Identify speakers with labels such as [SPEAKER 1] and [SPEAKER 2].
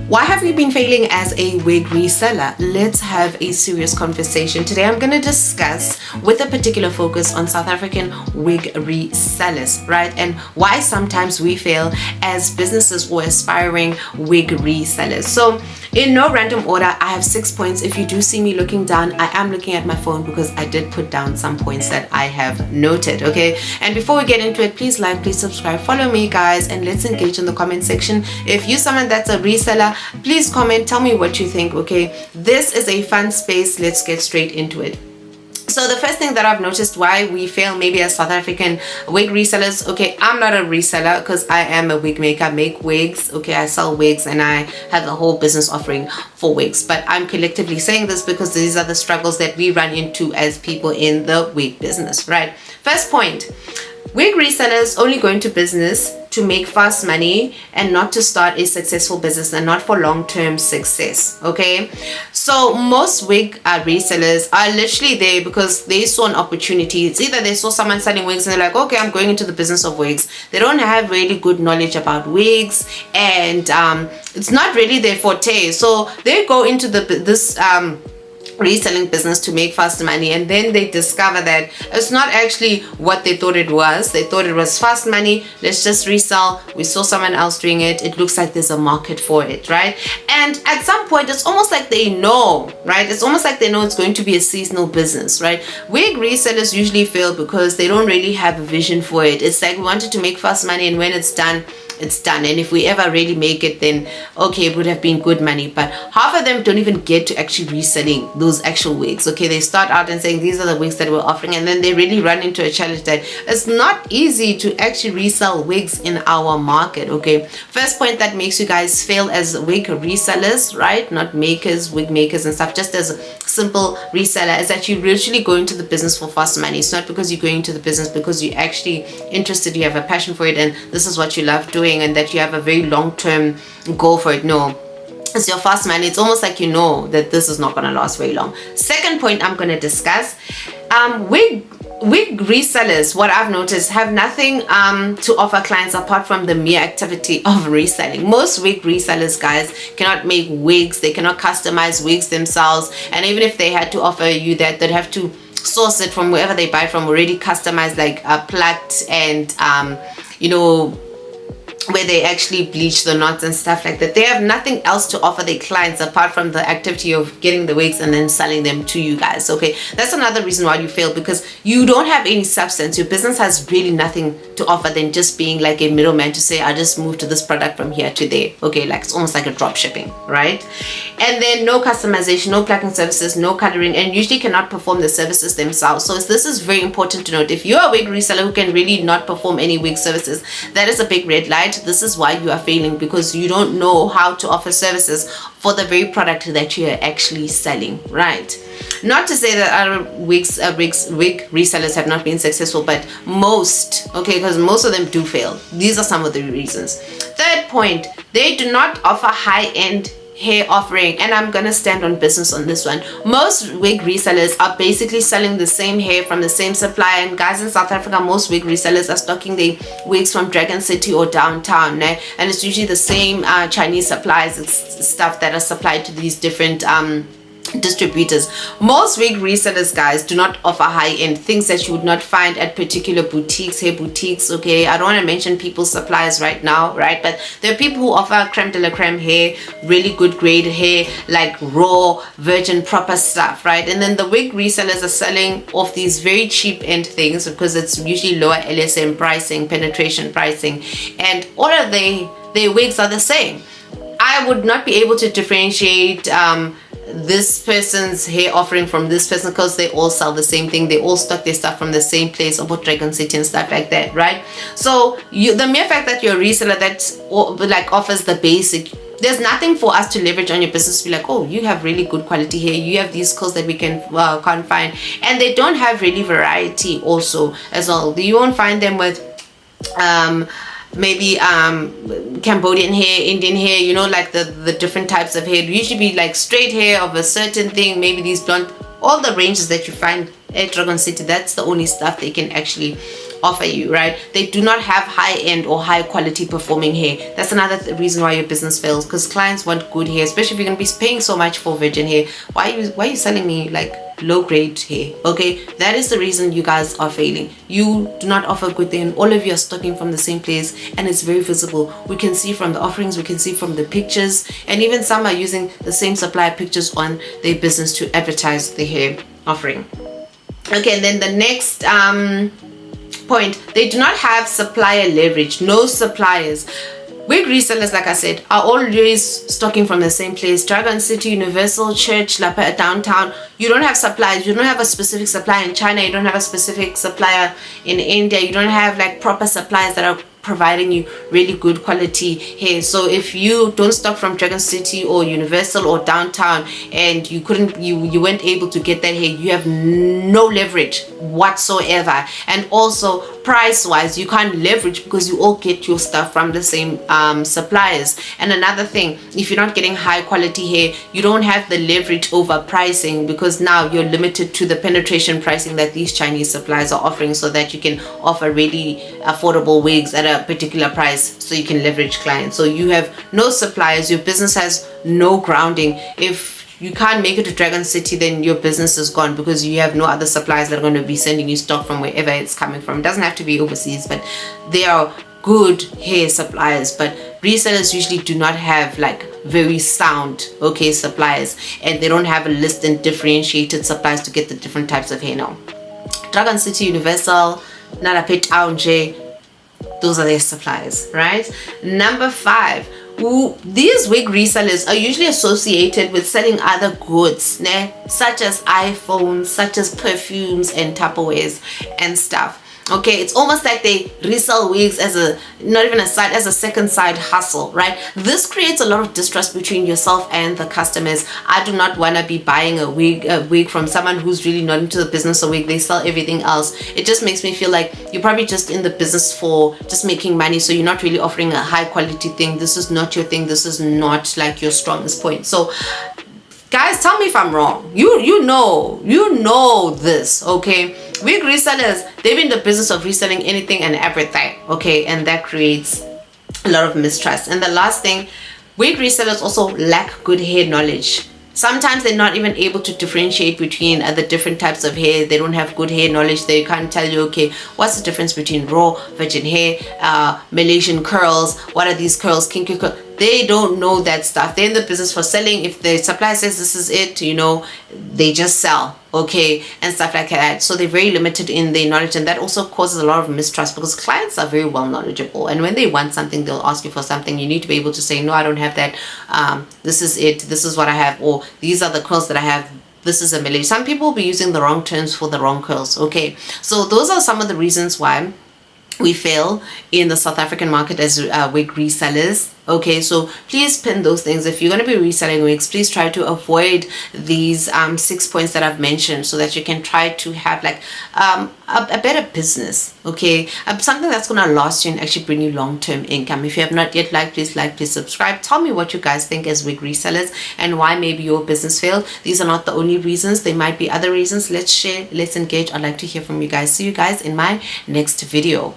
[SPEAKER 1] Why have you been failing as a wig reseller? Let's have a serious conversation. Today I'm going to discuss with a particular focus on South African wig resellers, right? And why sometimes we fail as businesses or aspiring wig resellers. So in no random order, I have 6 points. If you do see me looking down, I am looking at my phone because I did put down some points that I have noted, okay? And before we get into it, please like, please subscribe, follow me guys, and let's engage in the comment section. If you're someone that's a reseller, please comment, tell me what you think, okay? This is a fun space. Let's get straight into it. So the first thing that I've noticed why we fail maybe as South African wig resellers, okay, I'm not a reseller because I am a wig maker. I make wigs, okay, I sell wigs and I have a whole business offering for wigs. But I'm collectively saying this because these are the struggles that we run into as people in the wig business, right? First point, wig resellers only go into business to make fast money and not to start a successful business and not for long-term success, okay? So most wig resellers are literally there because they saw an opportunity. It's either they saw someone selling wigs and they're like, okay, I'm going into the business of wigs. They don't have really good knowledge about wigs and it's not really their forte. So they go into this reselling business to make fast money, and then they discover that it's not actually what they thought it was. They thought it was fast money, let's just resell. We saw someone else doing it, it looks like there's a market for it, right? And at some point it's almost like they know, right? It's almost like they know it's going to be a seasonal business, right? Wig resellers usually fail because they don't really have a vision for it. It's like we wanted to make fast money, and when it's done, it's done. And if we ever really make it, then okay, it would have been good money. But half of them don't even get to actually reselling those actual wigs, okay? They start out and saying these are the wigs that we're offering, and then they really run into a challenge that it's not easy to actually resell wigs in our market, okay? First point that makes you guys fail as wig resellers, right? Not makers, wig makers and stuff, just as a simple reseller, is that you literally go into the business for fast money. It's not because you're going into the business because you're actually interested, you have a passion for it, and this is what you love doing, and that you have a very long-term goal for it. No, it's your fast money. It's almost like you know that this is not going to last very long. Second point I'm going to discuss, wig resellers, what I've noticed, have nothing to offer clients apart from the mere activity of reselling. Most wig resellers, guys, cannot make wigs. They cannot customize wigs themselves, and even if they had to offer you that, they'd have to source it from wherever they buy from, already customized, like plucked and you know, where they actually bleach the knots and stuff like that. They have nothing else to offer their clients apart from the activity of getting the wigs and then selling them to you guys, okay? That's another reason why you fail, because you don't have any substance. Your business has really nothing to offer than just being like a middleman to say, I just moved to this product from here to there, okay? Like it's almost like a drop shipping, right? And then no customization, no plucking services, no coloring, and usually cannot perform the services themselves. So this is very important to note. If you're a wig reseller who can really not perform any wig services, that is a big red light. This is why you are failing, because you don't know how to offer services for the very product that you are actually selling, right? Not to say that other wig resellers have not been successful, but most, okay, because most of them do fail. These are some of the reasons. Third point, they do not offer high-end hair offering, and I'm gonna stand on business on this one. Most wig resellers are basically selling the same hair from the same supplier, and guys, in South Africa, most wig resellers are stocking their wigs from Dragon City or downtown, and it's usually the same Chinese suppliers. It's stuff that are supplied to these different distributors. Most wig resellers, guys, do not offer high-end things that you would not find at particular boutiques, hair boutiques, okay? I don't want to mention people's suppliers right now, right? But there are people who offer creme de la creme hair, really good grade hair, like raw, virgin, proper stuff, right? And then the wig resellers are selling off these very cheap end things because it's usually lower LSM pricing, penetration pricing, and all of their wigs are the same. I would not be able to differentiate this person's hair offering from this person because they all sell the same thing. They all stock their stuff from the same place, about Dragon City and stuff like that, right? So the mere fact that you're a reseller that like offers the basic, there's nothing for us to leverage on your business to be like, oh, you have really good quality hair, you have these skills that we can't find. And they don't have really variety also as well. You won't find them with maybe Cambodian hair, Indian hair, you know, like the different types of hair. It usually be like straight hair of a certain thing, maybe these blonde, all the ranges that you find at Dragon City. That's the only stuff they can actually offer you, right? They do not have high-end or high-quality performing hair. That's another reason why your business fails, because clients want good hair, especially if you're going to be paying so much for virgin hair. Why are you selling me like low-grade hair? Okay, that is the reason you guys are failing. You do not offer good thing. All of you are stocking from the same place, and it's very visible. We can see from the offerings, we can see from the pictures, and even some are using the same supplier pictures on their business to advertise the hair offering. Okay, and then the next point, they do not have supplier leverage. No suppliers. Wig resellers, like I said, are always stocking from the same place. Dragon City, Universal, Church, Lapa, downtown. You don't have suppliers. You don't have a specific supplier in China. You don't have a specific supplier in India. You don't have like proper suppliers that are providing you really good quality hair. So if you don't stock from Dragon City or Universal or downtown, and you weren't able to get that hair, you have no leverage whatsoever. And also price wise, you can't leverage because you all get your stuff from the same suppliers. And another thing, if you're not getting high quality hair, you don't have the leverage over pricing, because now you're limited to the penetration pricing that these Chinese suppliers are offering, so that you can offer really affordable wigs at a particular price, so you can leverage clients. So you have no suppliers, your business has no grounding. If you can't make it to Dragon City, then your business is gone, because you have no other suppliers that are going to be sending you stock from wherever it's coming from. It doesn't have to be overseas, but they are good hair suppliers. But resellers usually do not have like very sound suppliers, and they don't have a list and differentiated suppliers to get the different types of hair. Now Dragon City, Universal, Narapet Aunje, those are their suppliers, right? Number 5, these wig resellers are usually associated with selling other goods, such as iPhones, such as perfumes and Tupperwares and stuff. Okay, it's almost like they resell wigs as a, not even a side, as a second side hustle, right? This creates a lot of distrust between yourself and the customers. I do not want to be buying a wig from someone who's really not into the business of wig. They sell everything else. It just makes me feel like you're probably just in the business for just making money, so you're not really offering a high quality thing. This is not your thing. This is not like your strongest point. So guys, tell me if I'm wrong. You know this, okay? Wig resellers, they've been in the business of reselling anything and everything, okay? And that creates a lot of mistrust. And the last thing, wig resellers also lack good hair knowledge. Sometimes they're not even able to differentiate between the different types of hair. They don't have good hair knowledge. They can't tell you, okay, what's the difference between raw virgin hair, Malaysian curls, what are these curls, kinky curls? They don't know that stuff. They're in the business for selling. If the supplier says this is it, they just sell, okay, and stuff like that. So they're very limited in their knowledge, and that also causes a lot of mistrust, because clients are very well knowledgeable, and when they want something, they'll ask you for something. You need to be able to say, no, I don't have that. This is it. This is what I have, or these are the curls that I have. This is a Malay. Some people will be using the wrong terms for the wrong curls, okay? So those are some of the reasons why we fail in the South African market as wig resellers. Okay, so please pin those things. If you're going to be reselling wigs, please try to avoid these 6 points that I've mentioned, so that you can try to have like a better business, okay? Something that's going to last you and actually bring you long-term income. If you have not yet liked, please like, please subscribe. Tell me what you guys think as wig resellers and why maybe your business failed. These are not the only reasons. There might be other reasons. Let's share, let's engage. I'd like to hear from you guys. See you guys in my next video.